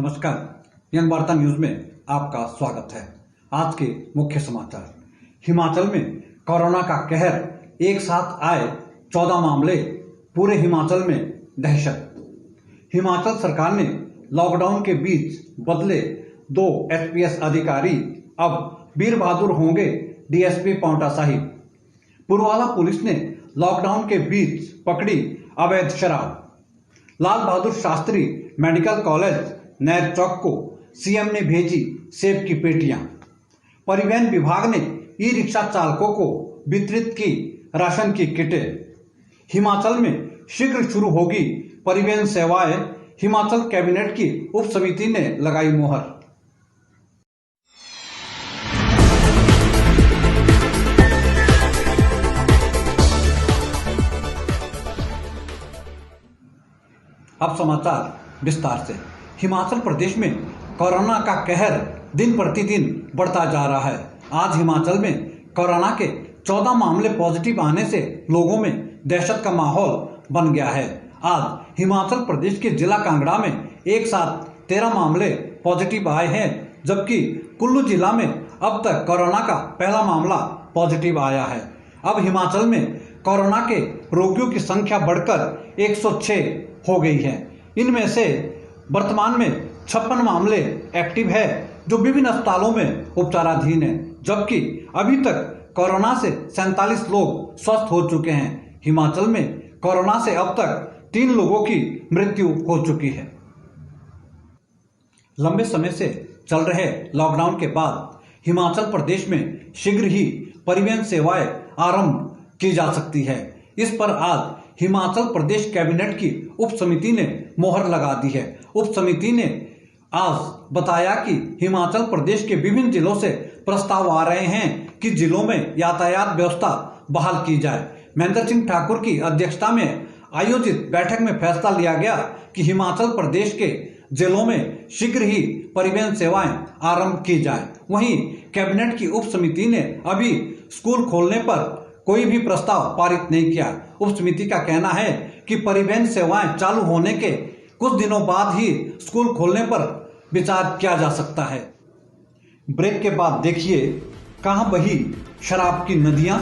नमस्कार, यंग वार्ता न्यूज में आपका स्वागत है। आज के मुख्य समाचार। हिमाचल में कोरोना का कहर, एक साथ आए 14 मामले, पूरे हिमाचल में दहशत। हिमाचल सरकार ने लॉकडाउन के बीच बदले 2 एचपीएस अधिकारी, अब वीर बहादुर होंगे डीएसपी पांवटा साहिब। पुरवाला पुलिस ने लॉकडाउन के बीच पकड़ी अवैध शराब। लाल बहादुर शास्त्री मेडिकल कॉलेज नहर चौक को सीएम ने भेजी सेब की पेटियां। परिवहन विभाग ने ई रिक्शा चालकों को वितरित की राशन की किटें। हिमाचल में शीघ्र शुरू होगी परिवहन सेवाएं, हिमाचल कैबिनेट की उप समिति ने लगाई मोहर। अब समाचार विस्तार से। हिमाचल प्रदेश में कोरोना का कहर दिन प्रतिदिन बढ़ता जा रहा है। आज हिमाचल में कोरोना के 14 मामले पॉजिटिव आने से लोगों में दहशत का माहौल बन गया है। आज हिमाचल प्रदेश के जिला कांगड़ा में एक साथ 13 मामले पॉजिटिव आए हैं, जबकि कुल्लू जिला में अब तक कोरोना का पहला मामला पॉजिटिव आया है। अब हिमाचल में कोरोना के रोगियों की संख्या बढ़कर 106 हो गई है। इनमें से वर्तमान में 56 मामले एक्टिव है, जो विभिन्न अस्पतालों में उपचाराधीन है, जबकि अभी तक कोरोना से 47 लोग स्वस्थ हो चुके हैं। हिमाचल में कोरोना से अब तक 3 लोगों की मृत्यु हो चुकी है। लंबे समय से चल रहे लॉकडाउन के बाद हिमाचल प्रदेश में शीघ्र ही परिवहन सेवाएं आरंभ की जा सकती है। इस पर आज हिमाचल प्रदेश कैबिनेट की उप समिति ने मोहर लगा दी है। उप समिति ने आज बताया कि हिमाचल प्रदेश के विभिन्न जिलों से प्रस्ताव आ रहे हैं कि जिलों में यातायात व्यवस्था बहाल की जाए। महेंद्र सिंह ठाकुर की अध्यक्षता में आयोजित बैठक में फैसला लिया गया कि हिमाचल प्रदेश के जिलों में शीघ्र ही परिवहन सेवाएं आरंभ की जाए। वहीं कैबिनेट की उप समिति ने अभी स्कूल खोलने पर कोई भी प्रस्ताव पारित नहीं किया। उप समिति का कहना है कि परिवहन सेवाएं चालू होने के कुछ दिनों बाद ही स्कूल खोलने पर विचार किया जा सकता है। ब्रेक के बाद देखिए कहां बही शराब की नदियां।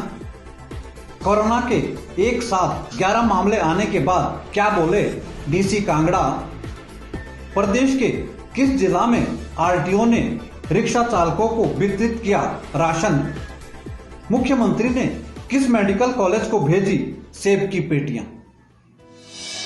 कोरोना के एक साथ 11 मामले आने के बाद क्या बोले डीसी कांगड़ा। प्रदेश के किस जिला में आरटीओ ने रिक्शा चालकों को वितरित किया राशन। मुख्यमंत्री ने किस मेडिकल कॉलेज को भेजी सेब की पेटियां।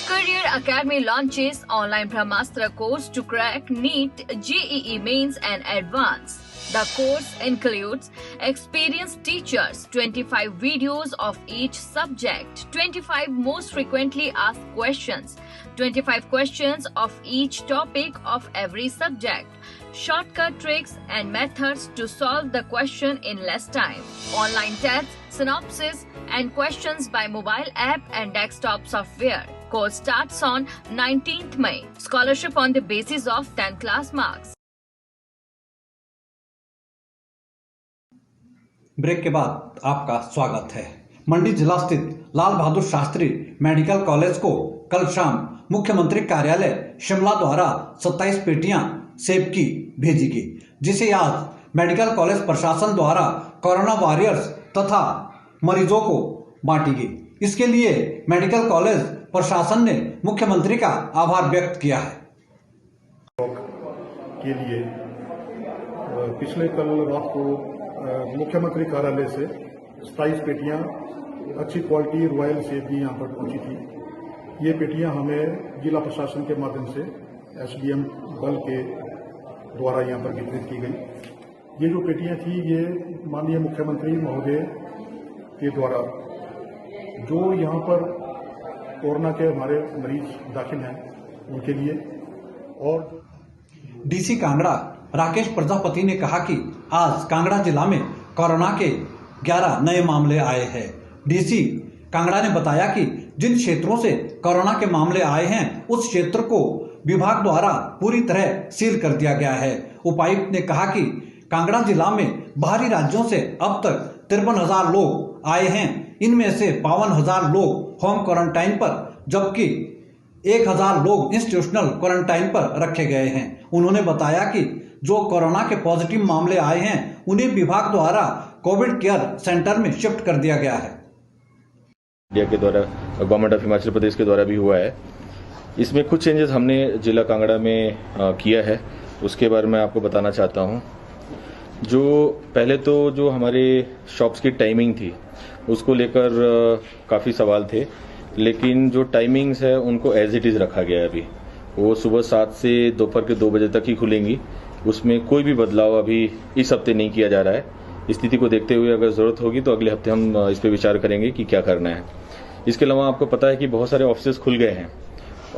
Career Academy launches online Brahmastra course to crack NEET, JEE Mains and Advanced. The course includes experienced teachers, 25 videos of each subject, 25 most frequently asked questions, 25 questions of each topic of every subject, shortcut tricks and methods to solve the question in less time, online tests, synopsis and questions by mobile app and desktop software. Course starts on 19th May. Scholarship on the basis of 10th class marks. Break के बाद आपका स्वागत है। मंडी जिला स्थित Lal Bahadur Shastri medical college को कल शाम मुख्यमंत्री कार्यालय शिमला द्वारा 27 पेटियां सेब की भेजी गई, जिसे आज मेडिकल कॉलेज प्रशासन द्वारा कोरोना वॉरियर्स तथा मरीजों को बांटी गई। इसके लिए मेडिकल कॉलेज प्रशासन ने मुख्यमंत्री का आभार व्यक्त किया है। के लिए पिछले कल रात को मुख्यमंत्री कार्यालय से 27 पेटियां अच्छी क्वालिटी रॉयल सेब की यहाँ पर पहुंची थी। ये पेटियां हमें जिला प्रशासन के माध्यम से एसडीएम बल के द्वारा यहाँ पर वितरित की गई। ये जो पेटियां थी ये माननीय मुख्यमंत्री महोदय के द्वारा जो यहाँ पर कोरोना के हमारे मरीज दाखिल हैं उनके लिए। और डीसी कांगड़ा राकेश प्रजापति ने कहा कि आज कांगड़ा जिला में कोरोना के 11 नए मामले आए हैं। डीसी कांगड़ा ने बताया कि जिन क्षेत्रों से कोरोना के मामले आए हैं उस क्षेत्र को विभाग द्वारा पूरी तरह सील कर दिया गया है। उपायुक्त ने कहा कि कांगड़ा जिला में बाहरी राज्यों से अब तक 53,000 लोग आए हैं। इनमें से 52,000 लोग होम क्वारंटाइन पर, जबकि 1000 लोग इंस्टीट्यूशनल क्वारंटाइन पर रखे गए हैं। उन्होंने बताया कि जो कोरोना के पॉजिटिव मामले आए हैं उन्हें विभाग द्वारा कोविड केयर सेंटर में शिफ्ट कर दिया गया है। इंडिया के द्वारा गवर्नमेंट ऑफ हिमाचल प्रदेश के द्वारा भी हुआ है। इसमें कुछ चेंजेस हमने जिला कांगड़ा में किया है, उसके बारे में आपको बताना चाहता हूं। जो पहले तो जो हमारे शॉप्स की टाइमिंग थी उसको लेकर काफ़ी सवाल थे, लेकिन जो टाइमिंग्स है उनको एज इट इज़ रखा गया है। अभी वो सुबह 7 से दोपहर के 2 बजे तक ही खुलेंगी। उसमें कोई भी बदलाव अभी इस हफ्ते नहीं किया जा रहा है। स्थिति को देखते हुए अगर ज़रूरत होगी तो अगले हफ्ते हम इस पर विचार करेंगे कि क्या करना है। इसके अलावा आपको पता है कि बहुत सारे ऑफिसेज खुल गए हैं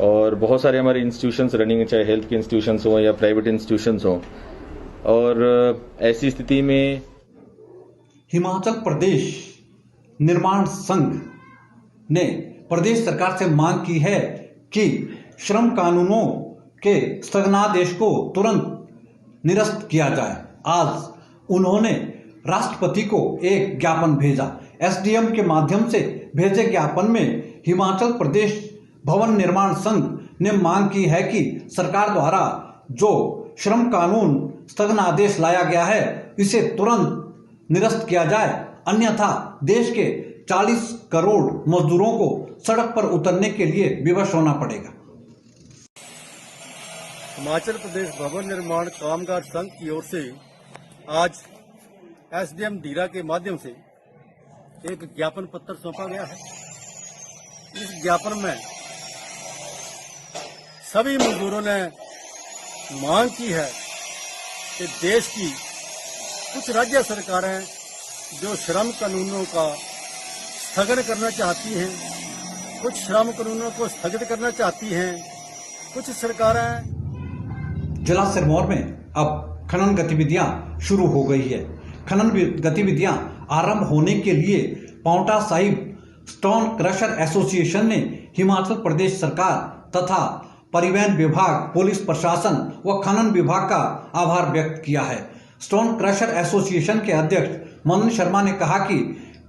और बहुत सारे हमारे इंस्टीट्यूशंस रनिंग, चाहे हेल्थ के इंस्टीट्यूशंस हों या प्राइवेट इंस्टीट्यूशंस हों, और ऐसी स्थिति में हिमाचल प्रदेश निर्माण संघ ने प्रदेश सरकार से मांग की है कि श्रम कानूनों के स्थगनादेश को तुरंत निरस्त किया जाए। आज उन्होंने राष्ट्रपति को एक ज्ञापन भेजा। एसडीएम के माध्यम से भेजे ज्ञापन में हिमाचल प्रदेश भवन निर्माण संघ ने मांग की है कि सरकार द्वारा जो श्रम कानून स्थगनादेश लाया गया है इसे तुरंत निरस्त किया जाए, अन्यथा देश के 40 करोड़ मजदूरों को सड़क पर उतरने के लिए विवश होना पड़ेगा। हिमाचल प्रदेश भवन निर्माण कामगार संघ की ओर से आज एसडीएम डीरा के माध्यम से एक ज्ञापन पत्र सौंपा गया है। इस ज्ञापन में सभी मजदूरों ने मांग की है कि देश की कुछ राज्य सरकारें जो श्रम कानूनों का स्थगन करना चाहती हैं, कुछ श्रम कानूनों को स्थगित करना चाहती हैं, कुछ सरकारें। जिला सिरमौर में अब खनन गतिविधियां शुरू हो गई है। खनन गतिविधियां आरंभ होने के लिए Paonta Sahib stone crusher association ने हिमाचल प्रदेश सरकार तथा परिवहन विभाग, पुलिस प्रशासन व खनन विभाग का आभार व्यक्त किया है। स्टोन क्रशर एसोसिएशन के अध्यक्ष मदन शर्मा ने कहा कि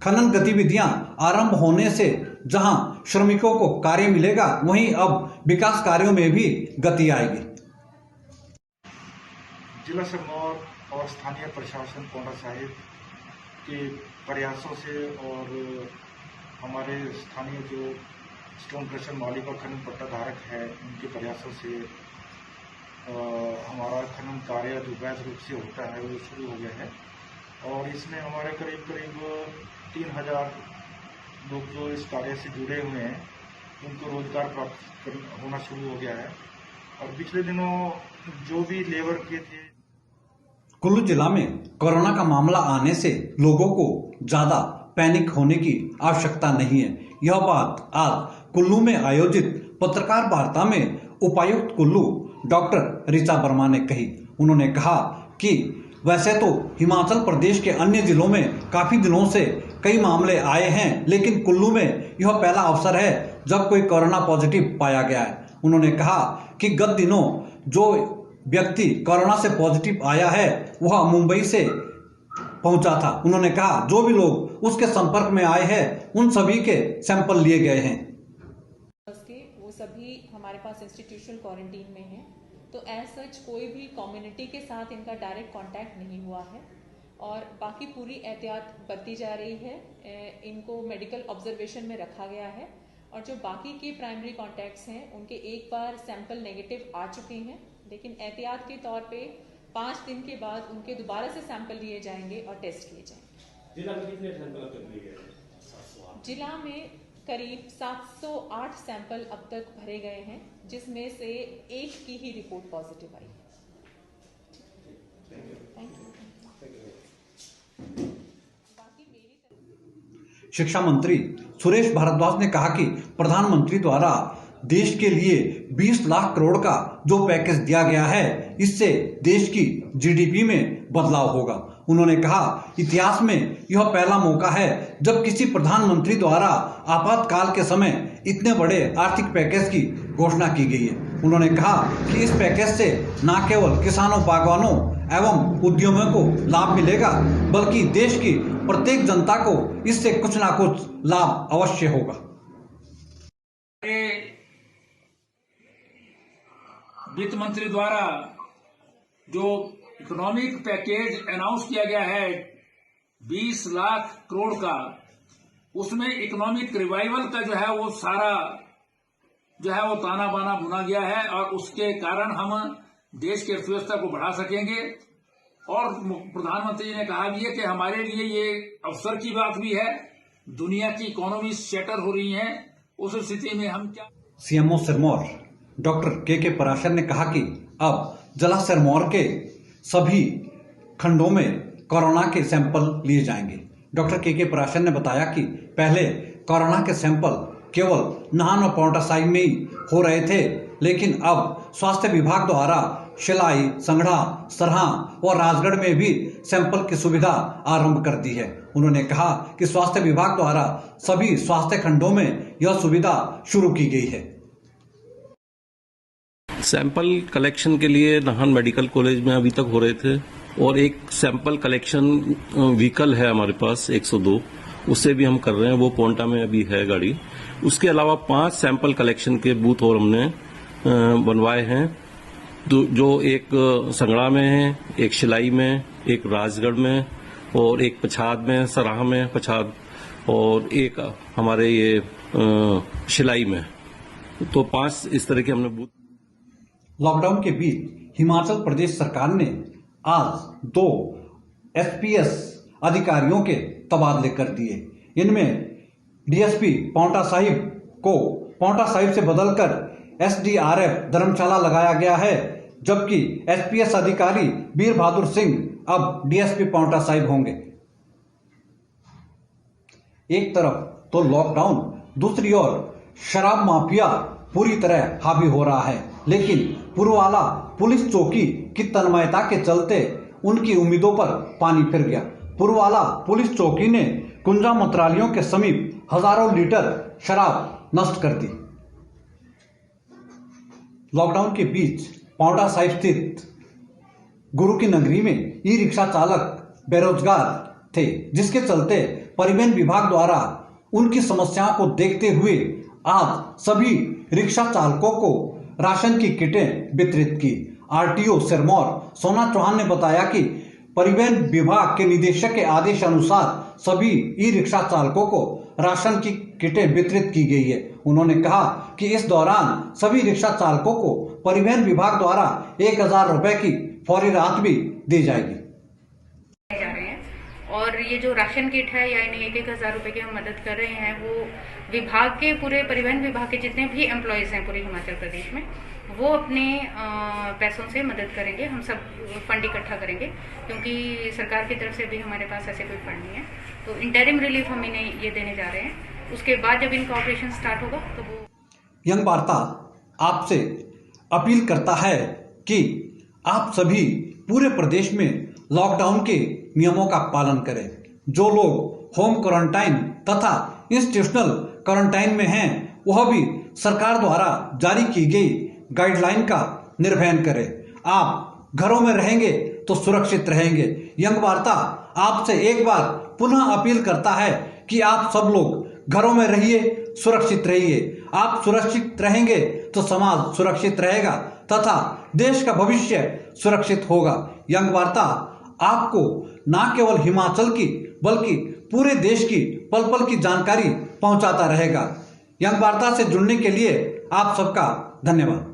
खनन गतिविधियां आरंभ होने से जहां श्रमिकों को कार्य मिलेगा, वहीं अब विकास कार्यों में भी गति आएगी। जिला सिरमौर और स्थानीय प्रशासन पांवटा साहिब के प्रयासों से और हमारे स्थानीय जो स्टोन क्रशर मालिक और खनन पट्टा धारक है उनके प्रयासों से हमारा खनन कार्य जो वैध रूप से होता है वो शुरू हो गया है। और इसमें हमारे करीब 3000 लोग जो इस कार्य से जुड़े हुए हैं उनको रोजगार प्राप्त होना शुरू हो गया है। और पिछले दिनों जो भी लेबर के थे। कुल्लू जिला में कोरोना का मामला आने से लोगों को ज्यादा पैनिक होने की आवश्यकता नहीं है। यह बात आज कुल्लू में आयोजित पत्रकार वार्ता में उपायुक्त कुल्लू डॉक्टर ऋचा वर्मा ने कही। उन्होंने कहा कि वैसे तो हिमाचल प्रदेश के अन्य जिलों में काफी दिनों से कई मामले आए हैं, लेकिन कुल्लू में यह पहला अवसर है जब कोई कोरोना पॉजिटिव पाया गया है। उन्होंने कहा कि गत दिनों जो व्यक्ति कोरोना से पॉजिटिव आया है वह मुंबई से पहुंचा था। उन्होंने कहा जो भी लोग उसके संपर्क में आए हैं उन सभी के सैंपल लिए गए हैं। वो सभी हमारे पास इंस्टीट्यूशनल क्वारंटीन में हैं, तो एज सच कोई भी कम्युनिटी के साथ इनका डायरेक्ट कांटेक्ट नहीं हुआ है और बाकी पूरी एहतियात बरती जा रही है। इनको मेडिकल ऑब्जर्वेशन में रखा गया है और जो बाकी के प्राइमरी कॉन्टैक्ट्स हैं उनके एक बार सैंपल नेगेटिव आ चुके हैं, लेकिन एहतियात के तौर पे 5 दिन के बाद उनके दोबारा से सैंपल लिए जाएंगे और टेस्ट किए जाएंगे। जिला में कितने सैंपल अब तक लिए गए? जिला में करीब 708 सैंपल अब तक भरे गए हैं, जिसमें से 1 की ही रिपोर्ट पॉजिटिव आई है। Thank you. शिक्षा मंत्री सुरेश भारद्वाज ने कहा कि प्रधानमंत्री द्वारा देश के लिए 20 लाख करोड़ का जो पैकेज दिया गया है इससे देश की जीडीपी में बदलाव होगा। उन्होंने कहा इतिहास में यह पहला मौका है जब किसी प्रधानमंत्री द्वारा आपातकाल के समय इतने बड़े आर्थिक पैकेज की घोषणा की गई है। उन्होंने कहा कि इस पैकेज से न केवल किसानों, बागवानों एवं उद्यमियों को लाभ मिलेगा, बल्कि देश की प्रत्येक जनता को इससे कुछ ना कुछ लाभ अवश्य होगा। वित्त मंत्री द्वारा जो इकोनॉमिक पैकेज अनाउंस किया गया है 20 लाख करोड़ का, उसमें इकोनॉमिक रिवाइवल का जो है वो सारा जो है वो ताना बाना बुना गया है और उसके कारण हम देश की अर्थव्यवस्था को बढ़ा सकेंगे। और प्रधानमंत्री जी ने कहा भी है कि हमारे लिए ये अवसर की बात भी है, दुनिया की इकोनॉमी शटर हो रही है, उस स्थिति में हम क्या। सीएमओ सिरमौर डॉक्टर के पराशर ने कहा कि अब जिला सिरमौर के सभी खंडों में कोरोना के सैंपल लिए जाएंगे। डॉक्टर के पराशर ने बताया कि पहले कोरोना के सैंपल केवल नाहन और पांवटा साहिब में ही हो रहे थे, लेकिन अब स्वास्थ्य विभाग द्वारा शिलाई, संगड़ा, सरहा और राजगढ़ में भी सैंपल की सुविधा आरंभ कर दी है। उन्होंने कहा कि स्वास्थ्य विभाग द्वारा सभी स्वास्थ्य खंडों में यह सुविधा शुरू की गई है। सैंपल कलेक्शन के लिए नाहन मेडिकल कॉलेज में अभी तक हो रहे थे और एक सैंपल कलेक्शन व्हीकल है हमारे पास 102, उससे भी हम कर रहे हैं, वो पोंटा में अभी है गाड़ी। उसके अलावा 5 सैंपल कलेक्शन के बूथ और हमने बनवाए हैं, जो एक संगड़ा में है, एक शिलाई में, एक राजगढ़ में और एक पछाद में, सराह में पछाद, और एक हमारे ये शिलाई में। तो 5 इस तरह के हमने बूथ। लॉकडाउन के बीच हिमाचल प्रदेश सरकार ने आज 2 एसपीएस अधिकारियों के तबादले कर दिए। इनमें डीएसपी पांवटा साहिब को पांवटा साहिब से बदलकर एसडीआरएफ धर्मशाला लगाया गया है, जबकि एसपीएस अधिकारी वीर बहादुर सिंह अब डीएसपी पांवटा साहिब होंगे। एक तरफ तो लॉकडाउन, दूसरी ओर शराब माफिया पूरी तरह हावी हो रहा है, लेकिन पुरवाला पुलिस चौकी की तन्मयता के चलते उनकी उम्मीदों पर पानी फिर गया। पुरवाला पुलिस चौकी ने कुंजा मंत्रालयों के समीप हजारों लीटर शराब नष्ट कर दी। लॉकडाउन के बीच पांवटा साहिब स्थित गुरु की नगरी में ई रिक्शा चालक बेरोजगार थे, जिसके चलते परिवहन विभाग द्वारा उनकी समस्याओं को देखते हुए आज सभी रिक्शा चालकों को राशन की किटें वितरित की। आरटीओ सिरमौर सोना चौहान ने बताया कि परिवहन विभाग के निदेशक के आदेश अनुसार सभी ई रिक्शा चालकों को राशन की किटें वितरित की गई है। उन्होंने कहा कि इस दौरान सभी रिक्शा चालकों को परिवहन विभाग द्वारा 1000 रुपए की फौरी राहत भी दी जाएगी। और ये जो राशन किट है यानी 1000 रुपए की हम मदद कर रहे हैं, वो विभाग के पूरे परिवहन विभाग के जितने भी एम्प्लॉयज हैं पूरे हिमाचल प्रदेश में, वो अपने पैसों से मदद करेंगे। हम सब फंड इकट्ठा करेंगे, क्योंकि सरकार की तरफ से भी हमारे पास ऐसे कोई फंड नहीं है। तो इंटरिम रिलीफ हम इन्हें ये देने जा रहे हैं। उसके बाद जब इनका ऑपरेशन स्टार्ट होगा तो वो। यंग वार्ता आपसे अपील करता है कि आप सभी पूरे प्रदेश में लॉकडाउन के नियमों का पालन करें। जो लोग होम क्वारंटाइन तथा इंस्टीट्यूशनल क्वारंटाइन में हैं, वह भी सरकार द्वारा जारी की गई गाइडलाइन का निर्वहन करें। आप घरों में रहेंगे तो सुरक्षित रहेंगे। यंग वार्ता आपसे एक बार पुनः अपील करता है कि आप सब लोग घरों में रहिए, सुरक्षित रहिए। आप सुरक्षित रहेंगे तो समाज सुरक्षित रहेगा तथा देश का भविष्य सुरक्षित होगा। यंग वार्ता आपको न केवल हिमाचल की बल्कि पूरे देश की पल पल की जानकारी पहुंचाता रहेगा। यंग वार्ता से जुड़ने के लिए आप सबका धन्यवाद।